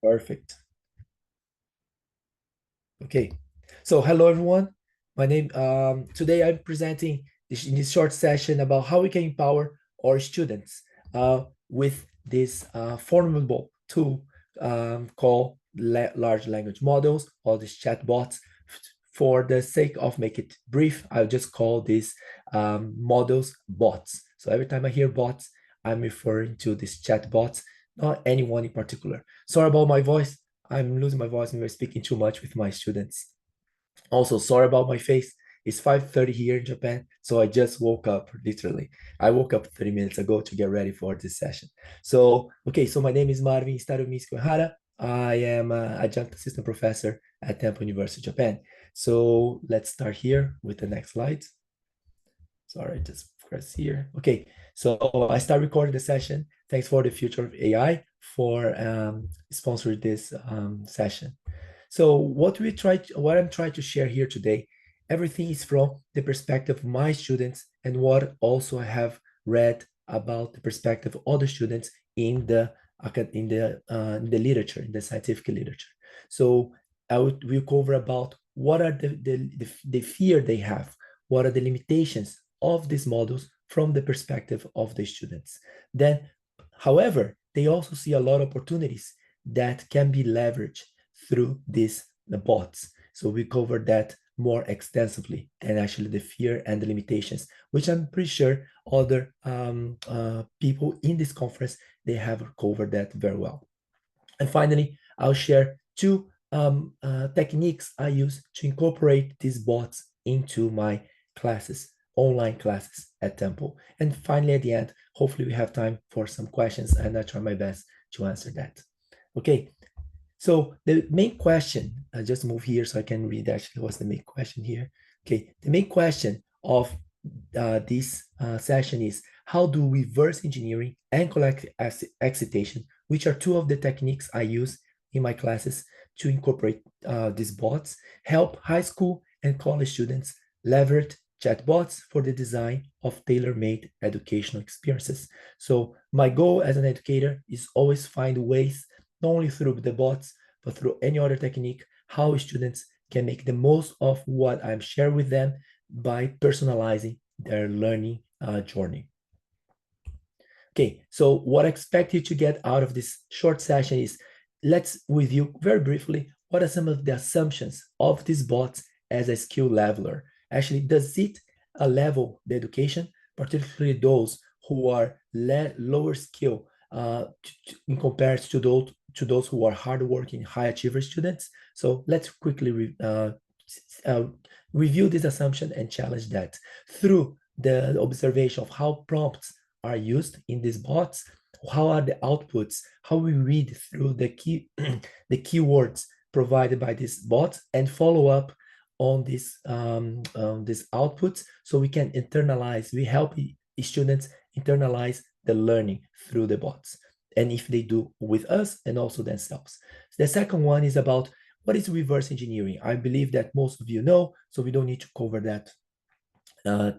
Perfect. Okay. So hello everyone. My name today I'm presenting in this short session about how we can empower our students with this formidable tool called large language models or these chatbots. For the sake of make it brief, I'll just call these models bots. So every time I hear bots, I'm referring to these chatbots, not anyone in particular. Sorry about my voice. I'm losing my voice and we're speaking too much with my students. Also, sorry about my face. It's 5:30 here in Japan, so I just woke up, literally. I woke up 30 minutes ago to get ready for this session. So, okay, so my name is Marvin Starominski-Uehara. I am an adjunct assistant professor at Temple University, Japan. So let's start here with the next slide. Sorry, just press here. Okay, so I start recording the session. Thanks for the Future of AI for sponsoring this session. So what I'm trying to share here today, everything is from the perspective of my students and what also I have read about the perspective of other students in the literature, in the scientific literature. So we'll cover about what are the fear they have, what are the limitations of these models from the perspective of the students. Then, however, they also see a lot of opportunities that can be leveraged through these bots. So we covered that more extensively than actually the fear and the limitations, which I'm pretty sure other people in this conference, they have covered that very well. And finally, I'll share two techniques I use to incorporate these bots into my classes, online classes at Temple. And finally, at the end, hopefully we have time for some questions and I try my best to answer that. Okay, so the main question, I just move here so I can read actually what's the main question here. Okay, the main question of this session is how do reverse engineering and collective excitation, which are two of the techniques I use in my classes to incorporate these bots, help high school and college students leverage chatbots for the design of tailor-made educational experiences. So my goal as an educator is always find ways, not only through the bots, but through any other technique, how students can make the most of what I'm sharing with them by personalizing their learning journey. Okay, so what I expect you to get out of this short session is, let's review very briefly what are some of the assumptions of these bots as a skill leveler. Actually, does it level the education, particularly those who are lower skill in comparison to those who are hardworking, high achiever students? So let's quickly review this assumption and challenge that through the observation of how prompts are used in these bots, how are the outputs, how we read through the the keywords provided by these bots, and follow up on these outputs so we can internalize. We help students internalize the learning through the bots, and if they do with us and also themselves. The second one is about what is reverse engineering. I believe that most of you know, so we don't need to cover that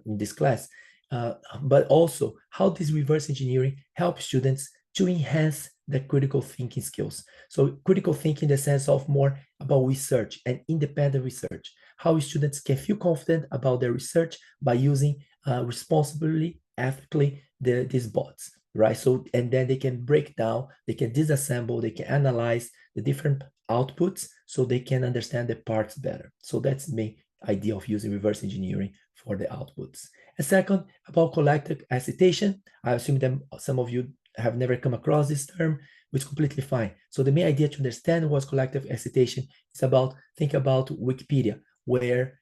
in this class. But also how this reverse engineering helps students to enhance the critical thinking skills. So critical thinking in the sense of more about research and independent research, how students can feel confident about their research by using responsibly, ethically these bots, right? So, and then they can break down, they can disassemble, they can analyze the different outputs so they can understand the parts better. So that's the main idea of using reverse engineering for the outputs. And second, about collective excitation. I assume that some of you have never come across this term, which is completely fine. So the main idea to understand what's collective excitation is about, think about Wikipedia, where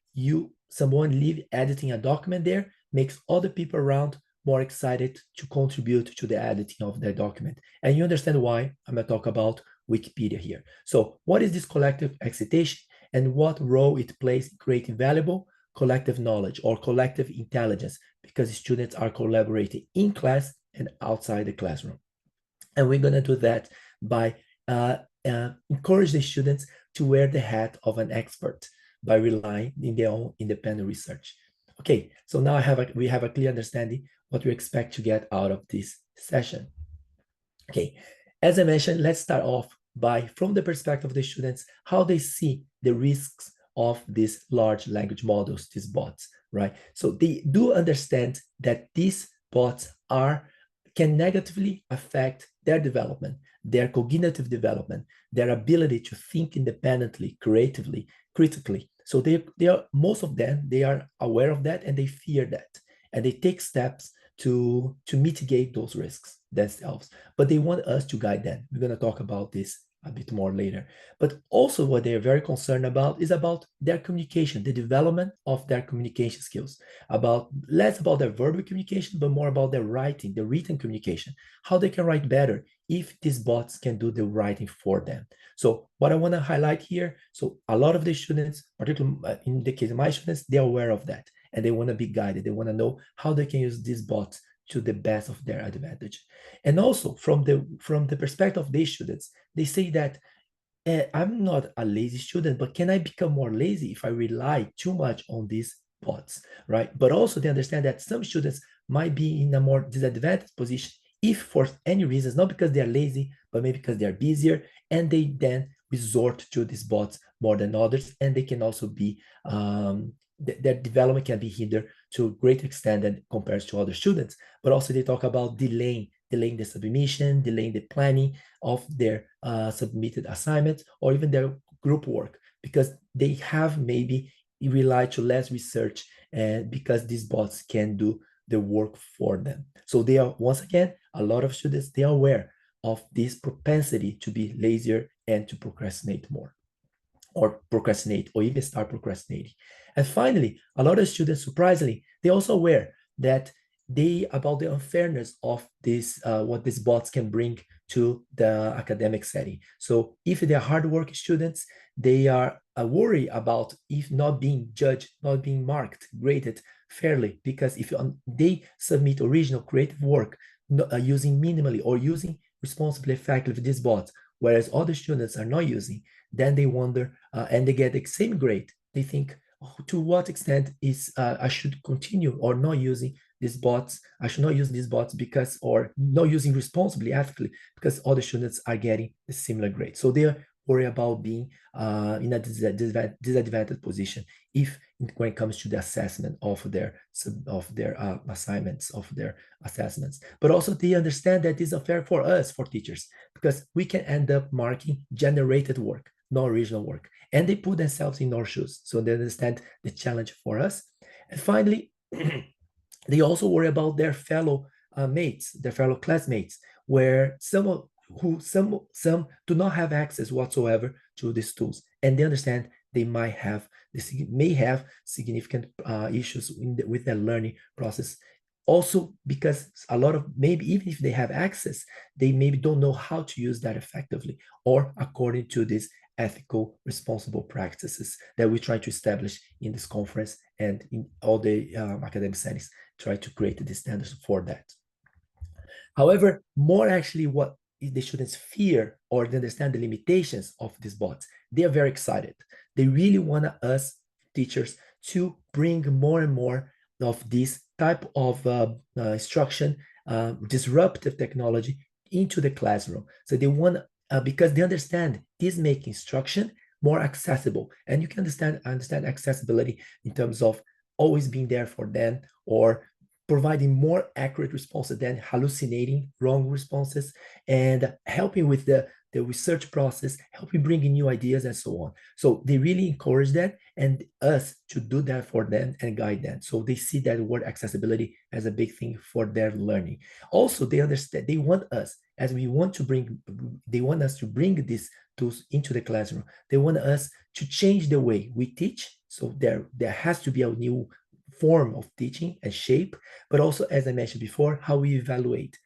someone live editing a document there makes other people around more excited to contribute to the editing of their document. And you understand why I'm going to talk about Wikipedia here. So what is this collective excitation and what role it plays in creating valuable collective knowledge or collective intelligence, because students are collaborating in class and outside the classroom. And we're going to do that by encourage the students to wear the hat of an expert by relying in their own independent research. Okay, so now we have a clear understanding what we expect to get out of this session. Okay, As I mentioned, let's start off from the perspective of the students, how they see the risks of these large language models, these bots, right? So they do understand that these bots can negatively affect their development, their cognitive development, their ability to think independently, creatively, critically. So most of them, they are aware of that and they fear that. And they take steps to mitigate those risks themselves. But they want us to guide them. We're going to talk about this a bit more later. But also what they're very concerned about is about their communication, the development of their communication skills, about less about their verbal communication, but more about their writing, the written communication, how they can write better if these bots can do the writing for them. So what I want to highlight here, so a lot of the students, particularly in the case of my students, they're aware of that and they want to be guided. They want to know how they can use these bots to the best of their advantage. And also from the perspective of these students, they say that I'm not a lazy student, but can I become more lazy if I rely too much on these bots, right? But also they understand that some students might be in a more disadvantaged position if for any reasons, not because they're lazy, but maybe because they're busier, and they then resort to these bots more than others, and they can also be their development can be hindered to a great extent than compared to other students. But also they talk about delaying the submission, delaying the planning of their submitted assignments or even their group work because they have maybe relied to less research and because these bots can do the work for them. So they are, once again, a lot of students, they are aware of this propensity to be lazier and to procrastinate more or procrastinate or even start procrastinating. And finally, a lot of students, surprisingly, they also aware that about the unfairness of this, what these bots can bring to the academic setting. So if they're hardworking students, they are worried about if not being judged, not being marked, graded fairly, because if they submit original creative work using minimally or using responsibly effectively these bots, whereas other students are not using, then they wonder and they get the same grade. They think, oh, to what extent is I should continue or not using these bots? I should not use these bots because, or not using responsibly, ethically, because other students are getting a similar grade. So they worry about being in a disadvantaged position if when it comes to the assessment of their assignments, of their assessments. But also they understand that it's unfair for us, for teachers, because we can end up marking generated work, not original work. And they put themselves in our shoes. So they understand the challenge for us. And finally, they also worry about their fellow mates, their fellow classmates, where some do not have access whatsoever to these tools. And they understand they may have significant issues with their learning process. Also, because a lot of maybe even if they have access, they maybe don't know how to use that effectively or according to these ethical, responsible practices that we try to establish in this conference and in all the academic settings, try to create the standards for that. However, more actually what the students fear or they understand the limitations of these bots, they are very excited. They really want us teachers to bring more and more of this type of instruction, disruptive technology into the classroom. So they want, because they understand this make instruction more accessible. And you can understand accessibility in terms of always being there for them or providing more accurate responses than hallucinating wrong responses and helping with the research process, helping bring in new ideas and so on. So they really encourage that and us to do that for them and guide them. So they see that word accessibility as a big thing for their learning. Also, they understand, they want us, as we want to bring, they want us to bring these tools into the classroom. They want us to change the way we teach. So there has to be a new form of teaching and shape, but also, as I mentioned before, how we evaluate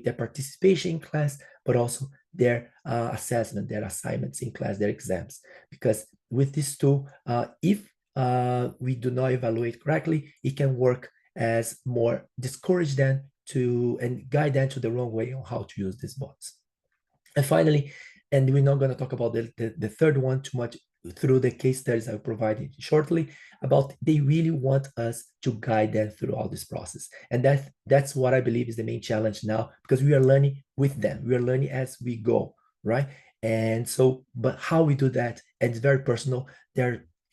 their participation in class, but also their assessment, their assignments in class, their exams. Because with this tool, if we do not evaluate correctly, it can work as more discourage them to and guide them to the wrong way on how to use these bots. And finally, and we're not going to talk about the third one too much through the case studies I'll provide shortly, about they really want us to guide them through all this process. And that's what I believe is the main challenge now, because we are learning with them. We are learning as we go, right? And so, but how we do that, and it's very personal,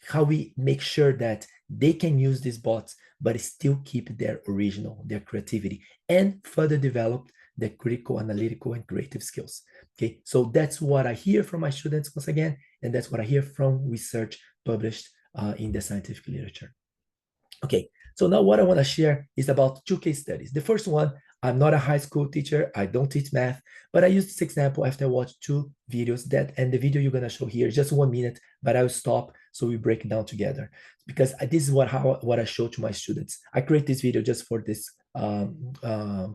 how we make sure that they can use these bots, but still keep their original, their creativity, and further develop their critical, analytical, and creative skills. Okay, so that's what I hear from my students once again, and that's what I hear from research published in the scientific literature. Okay, so now what I want to share is about two case studies. The first one, I'm not a high school teacher, I don't teach math, but I used this example after I watched two videos and the video you're going to show here is just 1 minute, but I'll stop so we break it down together, because this is what I show to my students. I create this video just for this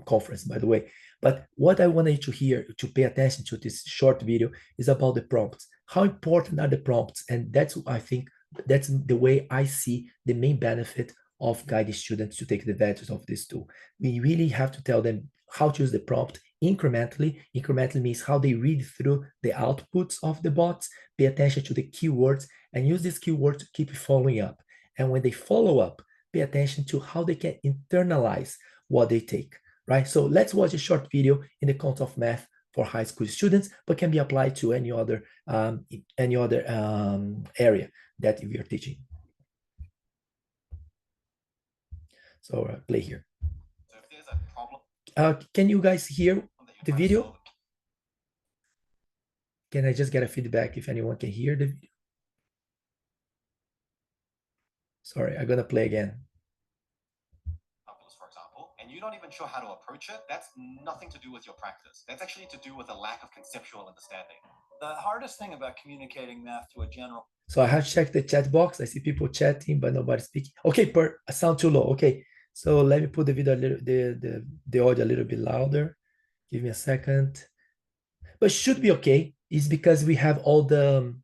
conference, by the way. But what I want you to hear, to pay attention to this short video, is about the prompts. How important are the prompts? And I think that's the way I see the main benefit of guiding students to take advantage of this tool. We really have to tell them how to use the prompt incrementally. Incrementally means how they read through the outputs of the bots, pay attention to the keywords, and use these keywords to keep following up. And when they follow up, pay attention to how they can internalize what they take, right? So let's watch a short video in the context of math for high school students, but can be applied to any other area that we are teaching. So play here. So if there's a problem, can you guys hear the video? Can I just get a feedback if anyone can hear the video? Sorry, I'm gonna play again. For example, and you're not even sure how to approach it, that's nothing to do with your practice. That's actually to do with a lack of conceptual understanding. The hardest thing about communicating math to a general. So I have checked the chat box. I see people chatting, but nobody speaking. Okay, sound too low. Okay, so let me put the video the audio a little bit louder. Give me a second. But should be okay. It's because we have all the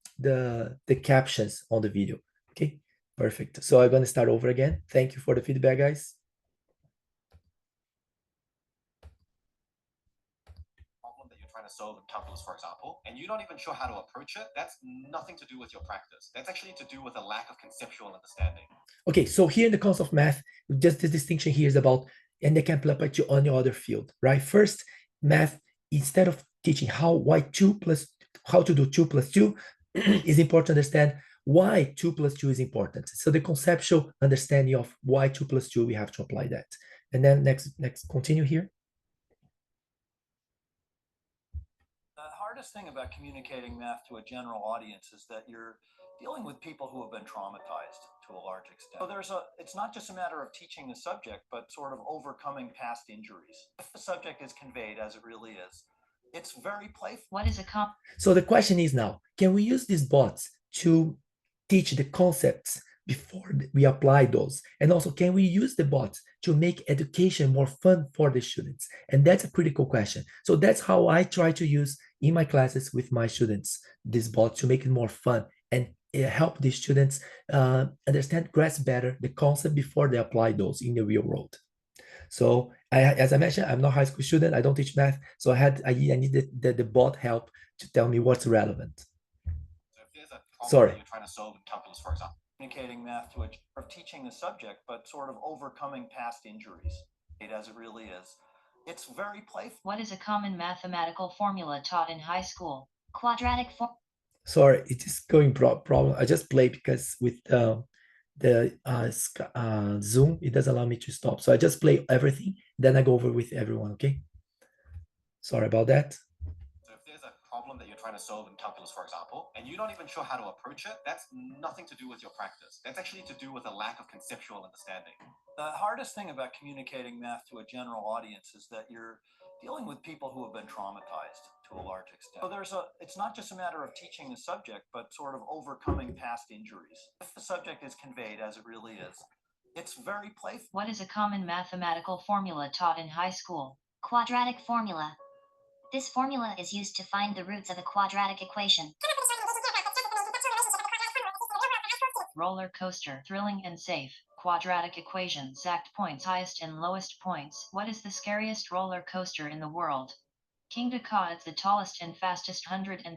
captions on the video. Okay, perfect. So I'm gonna start over again. Thank you for the feedback, guys. To solve in calculus, for example, and you're not even sure how to approach it, that's nothing to do with your practice. That's actually to do with a lack of conceptual understanding. Okay, so here in the concept of math, just this distinction here is about, and they can apply to any other field, right? First, math, instead of teaching how to do 2 plus 2, is important to understand why 2 plus 2 is important. So the conceptual understanding of why 2 plus 2, we have to apply that. And then next, continue here. Hardest thing about communicating math to a general audience is that you're dealing with people who have been traumatized to a large extent. So it's not just a matter of teaching the subject, but sort of overcoming past injuries. If the subject is conveyed as it really is, it's very playful. What is a So the question is now, can we use these bots to teach the concepts before we apply those? And also, can we use the bots to make education more fun for the students? And that's a critical question. So that's how I try to use in my classes with my students, this bot, to make it more fun and help the students grasp better the concept before they apply those in the real world. So as I mentioned, I'm not a high school student. I don't teach math. So I needed the bot help to tell me what's relevant. So if there's a problem that you're trying to solve in calculus, for example, communicating math to teaching the subject, but sort of overcoming past injuries, as it really is. It's very playful. What is a common mathematical formula taught in high school? Quadratic form. Sorry, it is going problem. I just play because with the Zoom, it doesn't allow me to stop. So I just play everything, then I go over with everyone, okay? Sorry about that. So if there's a problem that you're trying to solve in calculus, for example, and you're not even sure how to approach it, that's nothing to do with your practice. That's actually to do with a lack of conceptual understanding. The hardest thing about communicating math to a general audience is that you're dealing with people who have been traumatized to a large extent. So it's not just a matter of teaching the subject, but sort of overcoming past injuries. If the subject is conveyed as it really is, it's very playful. What is a common mathematical formula taught in high school? Quadratic formula. This formula is used to find the roots of a quadratic equation. Roller coaster, thrilling and safe. Quadratic equation, exact points, highest and lowest points. What is the scariest roller coaster in the world? King Ka is the tallest and fastest 139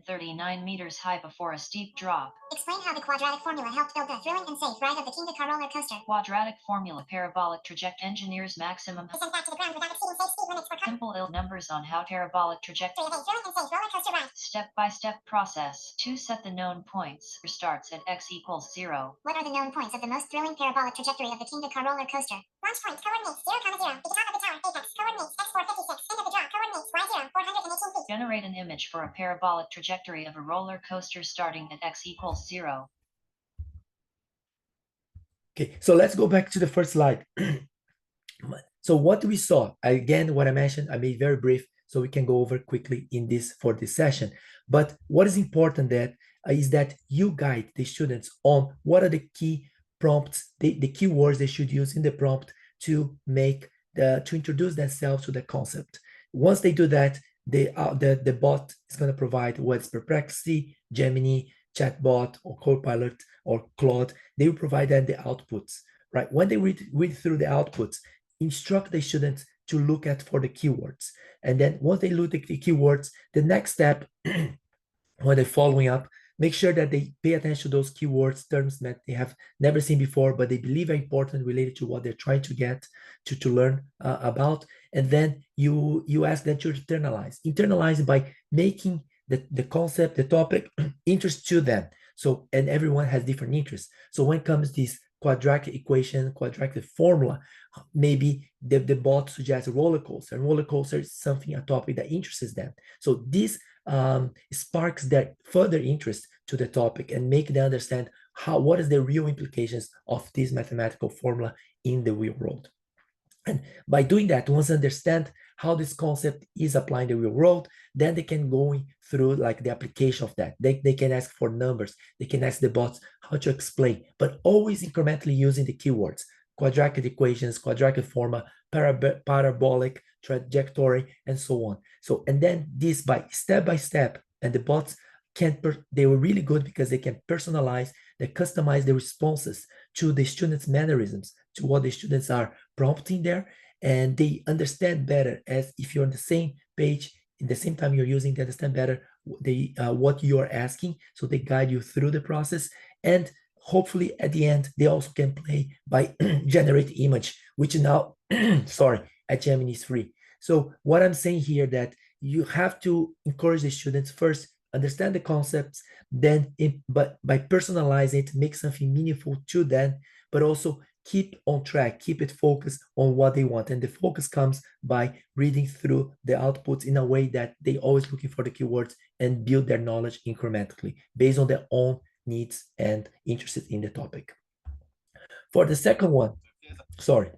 meters high before a steep drop. Explain how the quadratic formula helped build the thrilling and safe ride of the King Ka roller coaster. Quadratic formula parabolic trajectory engineers maximum Descent back to the ground without exceeding safe speed limits for simple numbers on how parabolic trajectory of a thrilling and safe roller coaster ride. Step-by-step process. To set the known points starts at x equals 0. What are the known points of the most thrilling parabolic trajectory of the King Ka roller coaster? Launch point coordinates 0, 0. The top of the tower, apex coordinates x456. End of the drop coordinates y0, 418 feet. Generate an image for a parabolic trajectory of a roller coaster starting at x equals 0. Okay, so let's go back to the first slide. So what we saw, again, what I mentioned, I made very brief, so we can go over quickly in this for this session. But what is important that is that you guide the students on what are the key prompts, the keywords they should use in the prompt to make to introduce themselves to the concept. Once they do that, the bot is going to provide what's Perplexity, Gemini, Chatbot, or Copilot, or Claude. They will provide them the outputs, right? When they read through the outputs, instruct the students to look at for the keywords. And then once they look at the keywords, the next step, when they're following up, make sure that they pay attention to those keywords, terms that they have never seen before, but they believe are important related to what they're trying to get to learn about. And then you ask them to internalize by making the concept, the topic, interest to them. So, and everyone has different interests. So when it comes this quadratic equation, quadratic formula, maybe the bot suggests roller coaster, and roller coaster is something, a topic that interests them. So this sparks their further interest to the topic and make them understand what is the real implications of this mathematical formula in the real world. And by doing that, once they understand how this concept is applying in the real world, then they can go through like the application of that. They can ask for numbers. They can ask the bots how to explain, but always incrementally using the keywords, quadratic equations, quadratic formula, parabolic trajectory, and so on. So, and then this by step, and the bots they were really good because they can personalize, they customize the responses to the students' mannerisms, to what the students are prompting there, and they understand better as if you're on the same page, in the same time you're using, they understand better what you are asking, so they guide you through the process. And hopefully at the end, they also can play by generate image, which now, sorry, at Gemini is free. So what I'm saying here that you have to encourage the students first, understand the concepts, then but by personalizing it, make something meaningful to them, but also keep on track, keep it focused on what they want. And the focus comes by reading through the outputs in a way that they always looking for the keywords and build their knowledge incrementally based on their own needs and interested in the topic. For the second one, sorry,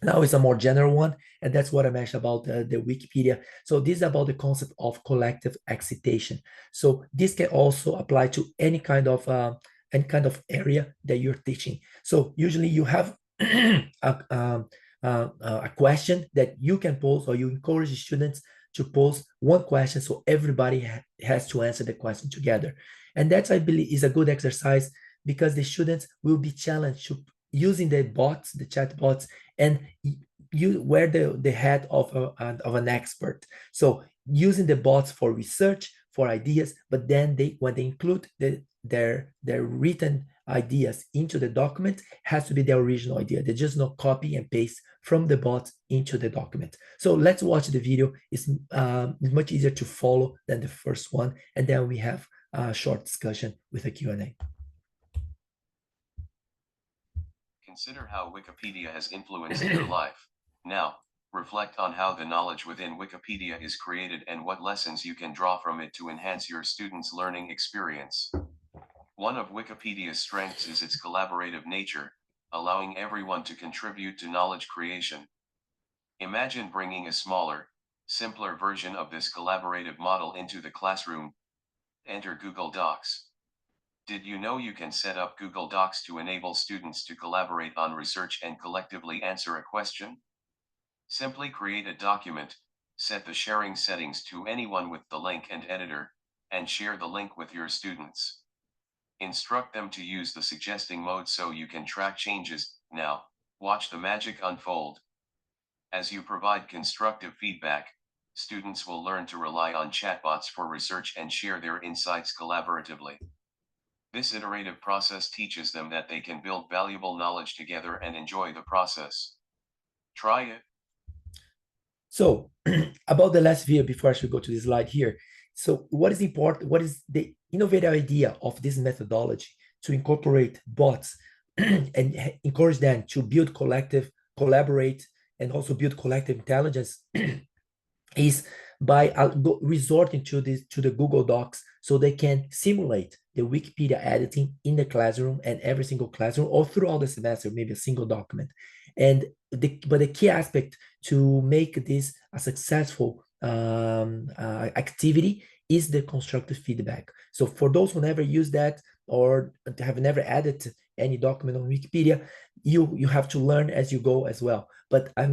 now it's a more general one, and that's what I mentioned about the Wikipedia. So this is about the concept of collective excitation. So this can also apply to any kind of area that you're teaching. So usually you have a question that you can pose, or you encourage students to pose one question, so everybody has to answer the question together. And that, I believe, is a good exercise because the students will be challenged to using the bots, the chat bots, and you wear the head of an expert. So using the bots for research, for ideas, but then when they include their written ideas into the document, has to be their original idea. They just not copy and paste from the bot into the document. So let's watch the video. It's much easier to follow than the first one, and then we have a short discussion with a Q&A. Consider how Wikipedia has influenced your life. Now, reflect on how the knowledge within Wikipedia is created and what lessons you can draw from it to enhance your students' learning experience. One of Wikipedia's strengths is its collaborative nature, allowing everyone to contribute to knowledge creation. Imagine bringing a smaller, simpler version of this collaborative model into the classroom. Enter Google Docs. Did you know you can set up Google Docs to enable students to collaborate on research and collectively answer a question? Simply create a document, set the sharing settings to anyone with the link and editor, and share the link with your students. Instruct them to use the suggesting mode so you can track changes. Now, watch the magic unfold. As you provide constructive feedback, Students will learn to rely on chatbots for research and share their insights collaboratively. This iterative process teaches them that they can build valuable knowledge together and enjoy the process. Try it. So about the last video, before I should go to the slide here. So what is important? What is the innovative idea of this methodology to incorporate bots and encourage them to build collective, collaborate, and also build collective intelligence is by resorting to the Google Docs so they can simulate the Wikipedia editing in the classroom and every single classroom or throughout the semester, maybe a single document. And but the key aspect to make this a successful activity is the constructive feedback. So for those who never use that or have never added any document on Wikipedia, you have to learn as you go as well. But I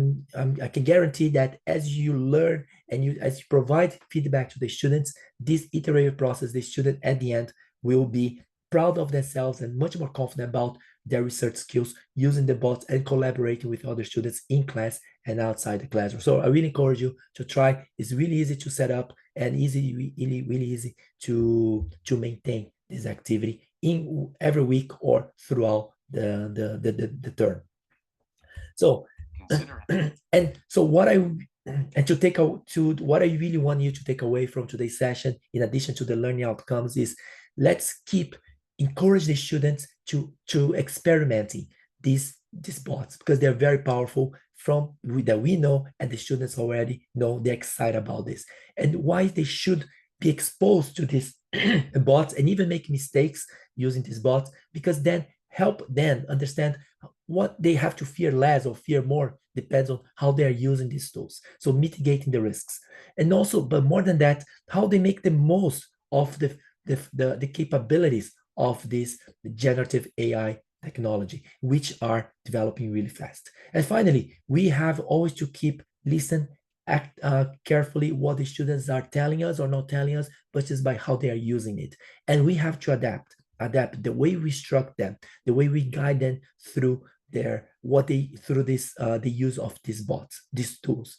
can guarantee that as you learn and as you provide feedback to the students, this iterative process, the student at the end will be proud of themselves and much more confident about their research skills using the bots and collaborating with other students in class and outside the classroom. So I really encourage you to try. It's really easy to set up and really easy to maintain this activity in every week or throughout the term. So and so what I really want you to take away from today's session, in addition to the learning outcomes, is let's encourage the students to experimenting these bots because they're very powerful that we know, and the students already know. They're excited about this and why they should be exposed to these bots and even make mistakes using these bots, because then help them understand what they have to fear less or fear more depends on how they are using these tools. So mitigating the risks, and also, but more than that, how they make the most of the capabilities of this generative AI technology, which are developing really fast. And finally, we have always to listen carefully what the students are telling us or not telling us, but just by how they are using it. And we have to adapt the way we instruct them, the way we guide them through the use of these bots, these tools,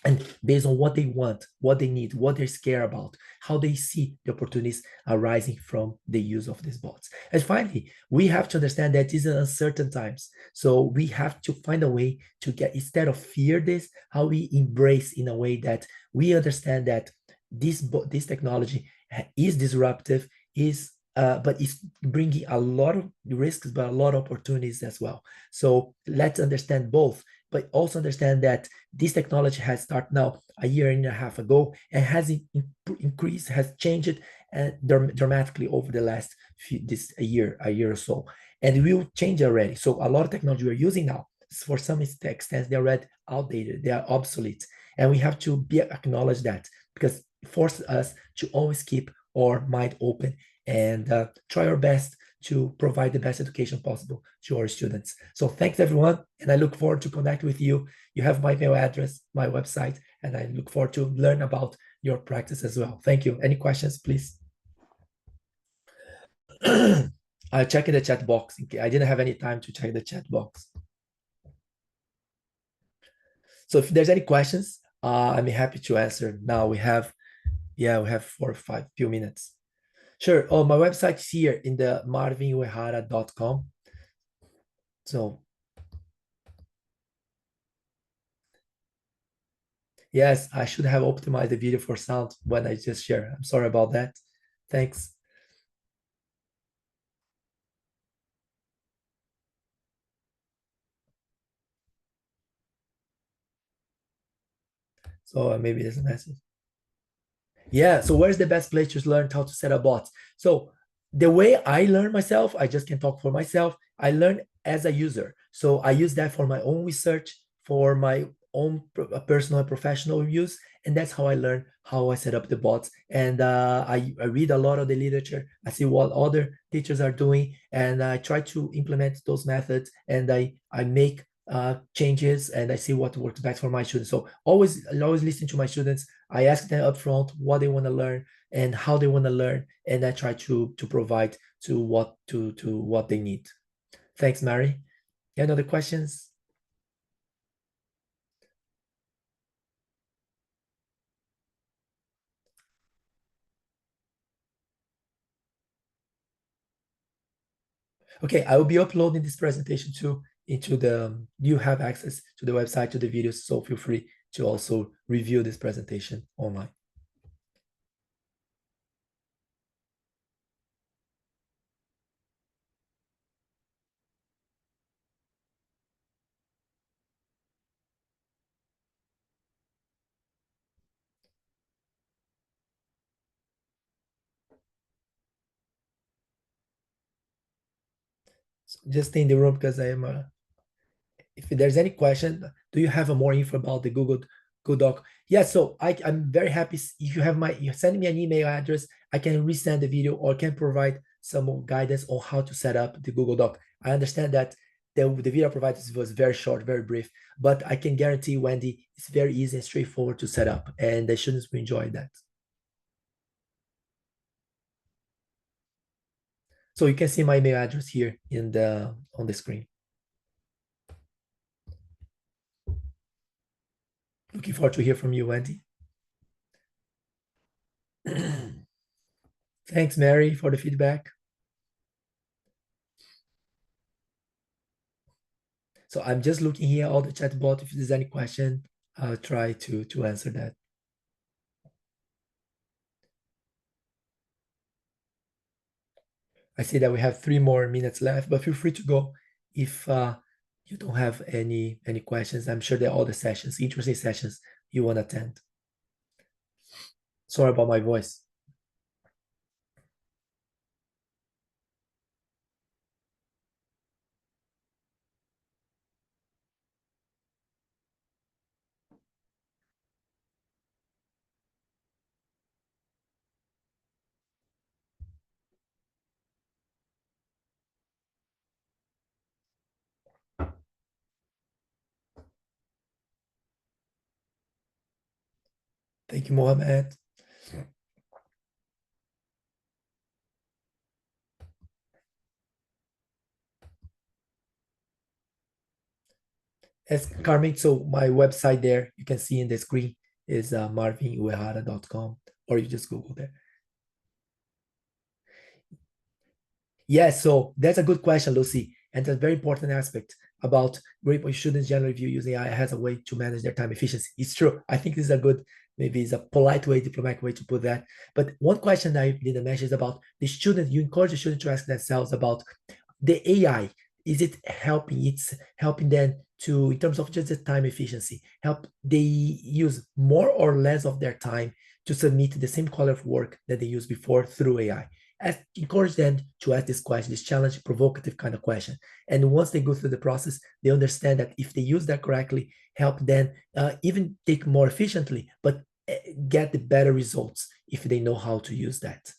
and based on what they want, what they need, what they're scared about, how they see the opportunities arising from the use of these bots. And finally, we have to understand that these are uncertain times. So we have to find a way to get, instead of fear this, how we embrace in a way that we understand that this technology is disruptive, but it's bringing a lot of risks, but a lot of opportunities as well. So let's understand both, but also understand that this technology has started now a year and a half ago and has increased, has changed dramatically over the last a year or so, and it will change already. So a lot of technology we're using now, for some extent, they're already outdated, they are obsolete, and we have to acknowledge that, because it forces us to always keep our mind open and try our best to provide the best education possible to our students. So thanks everyone, and I look forward to connect with you. You have my mail address, my website, and I look forward to learn about your practice as well. Thank you. Any questions, please? I'll check in the chat box. I didn't have any time to check the chat box. So if there's any questions, I'm happy to answer. Now we have 4 or 5 few minutes. Sure. Oh, my website's here in the marvinuehara.com. So yes, I should have optimized the video for sound when I just shared. I'm sorry about that. Thanks. So maybe there's a message. Yeah, so where's the best place to learn how to set up bots? So the way I learn myself, I just can talk for myself. I learn as a user. So I use that for my own research, for my own personal and professional use. And that's how I learn how I set up the bots. And I read a lot of the literature. I see what other teachers are doing, and I try to implement those methods, and I make changes, and I see what works best for my students. So always listen to my students. I ask them upfront what they want to learn and how they want to learn, and I try to provide to what they need. Thanks, Mary. Any other questions? Okay, I will be uploading this presentation too into the, you have access to the website, to the videos, so feel free to also review this presentation online. So just stay in the room because I am if there's any question, do you have a more info about the Google Doc? Yeah, so I'm very happy if you have you send me an email address, I can resend the video or can provide some more guidance on how to set up the Google Doc. I understand that the video provided was very short, very brief, but I can guarantee Wendy, it's very easy and straightforward to set up, and the students will enjoy that. So you can see my email address here on the screen. Looking forward to hear from you, Wendy. Thanks, Mary, for the feedback. So I'm just looking here all the chat bot. If there's any question, I'll try to answer that. I see that we have 3 more minutes left, but feel free to go if you don't have any questions. I'm sure there are all the sessions, interesting sessions you want to attend. Sorry about my voice. Thank you, Mohammed. As Carmen, so my website there, you can see in the screen is marvinuehara.com, or you just Google there. Yes, so that's a good question, Lucy, and a very important aspect about great students generally view using AI as a way to manage their time efficiency. It's true. I think this is a good, maybe it's a polite way, diplomatic way to put that. But one question I didn't mention is about the student. You encourage the student to ask themselves about the AI. Is it helping? It's helping them to, in terms of just the time efficiency, help they use more or less of their time to submit the same quality of work that they used before through AI. Encourage them to ask this question, this challenge, provocative kind of question. And once they go through the process, they understand that if they use that correctly, help them even take more efficiently, but get the better results if they know how to use that.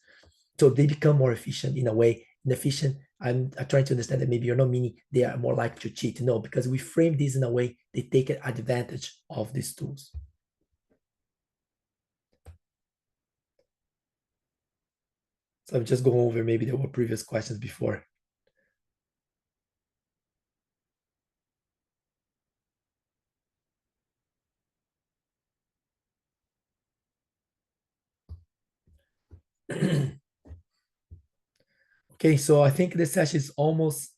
So they become more efficient in a way. Inefficient, I'm trying to understand that maybe you're not meaning they are more likely to cheat. No, because we frame this in a way they take advantage of these tools. So I'm just going over, maybe there were previous questions before. Okay, so I think the session is almost,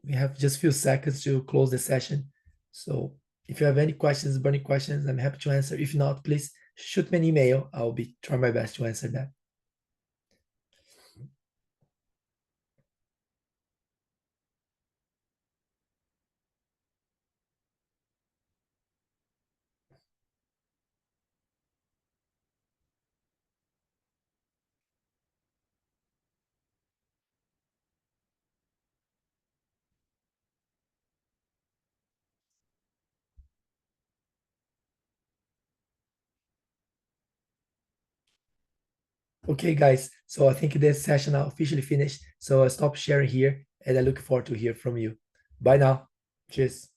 we have just a few seconds to close the session. So if you have any questions, burning questions, I'm happy to answer. If not, please shoot me an email. I'll be trying my best to answer that. Okay, guys. So I think this session now officially finished. So I stop sharing here and I look forward to hear from you. Bye now. Cheers.